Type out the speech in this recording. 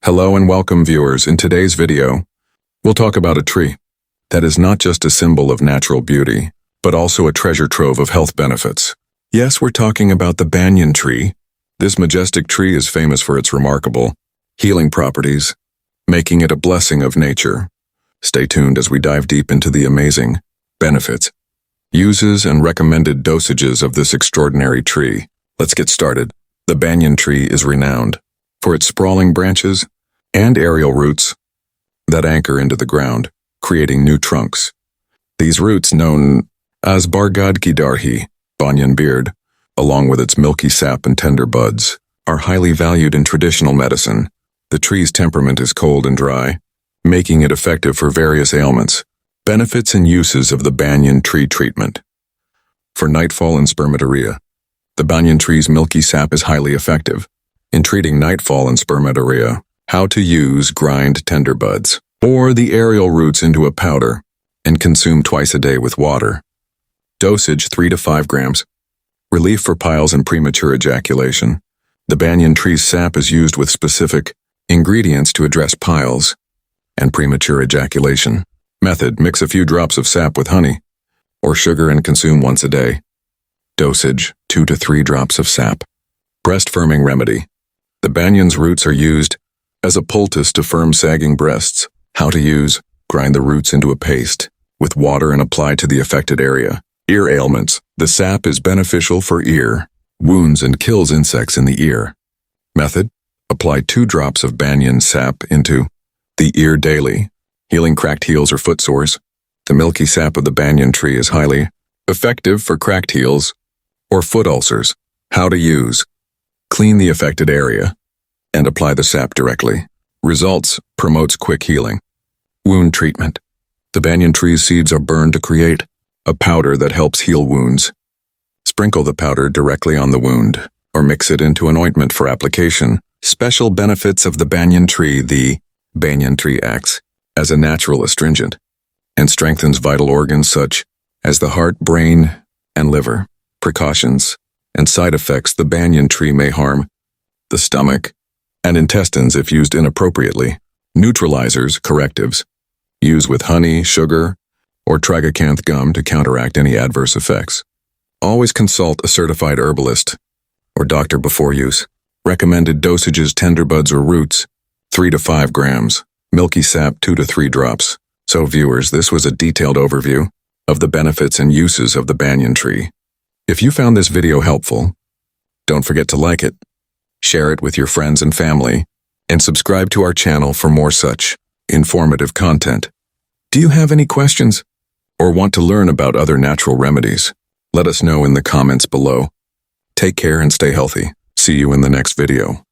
Hello and welcome viewers. In today's video, we'll talk about a tree that is not just a symbol of natural beauty, but also a treasure trove of health benefits. Yes, we're talking about the banyan tree. This majestic tree is famous for its remarkable healing properties, making it a blessing of nature. Stay tuned as we dive deep into the amazing benefits, uses, and recommended dosages of this extraordinary tree. Let's get started. The banyan tree is renowned for its sprawling branches and aerial roots that anchor into the ground, creating new trunks. These roots, known as bargad ki darhi, banyan beard, along with its milky sap and tender buds, are highly valued in traditional medicine. The tree's temperament is cold and dry, making it effective for various ailments. Benefits and uses of the banyan tree treatment. For nightfall and spermatorrhea, the banyan tree's milky sap is highly effective in treating nightfall and spermatorrhea. How to use: grind tender buds or the aerial roots into a powder and consume twice a day with water. Dosage 3 to 5 grams. Relief for piles and premature ejaculation. The banyan tree's sap is used with specific ingredients to address piles and premature ejaculation. Method: mix a few drops of sap with honey or sugar and consume once a day. Dosage: 2 to 3 drops of sap. Breast firming remedy. The banyan's roots are used as a poultice to firm sagging breasts. How to use: grind the roots into a paste with water and apply to the affected area. Ear ailments. The sap is beneficial for ear wounds and kills insects in the ear. Method: apply 2 drops of banyan sap into the ear daily, healing cracked heels or foot sores. The milky sap of the banyan tree is highly effective for cracked heels or foot ulcers. How to use: clean the affected area and apply the sap directly. Results: promotes quick healing. Wound treatment. The banyan tree's seeds are burned to create a powder that helps heal wounds. Sprinkle the powder directly on the wound or mix it into an ointment for application. Special benefits of the banyan tree. The banyan tree acts as a natural astringent and strengthens vital organs such as the heart, brain, and liver. Precautions and side effects. The banyan tree may harm the stomach and intestines if used inappropriately. Neutralizers, correctives. Use with honey, sugar, or tragacanth gum to counteract any adverse effects. Always consult a certified herbalist or doctor before use. Recommended dosages: tender buds or roots, 3 to 5 grams. Milky sap, 2 to 3 drops. So viewers, this was a detailed overview of the benefits and uses of the banyan tree. If you found this video helpful, don't forget to like it, share it with your friends and family, and subscribe to our channel for more such informative content. Do you have any questions or want to learn about other natural remedies? Let us know in the comments below. Take care and stay healthy. See you in the next video.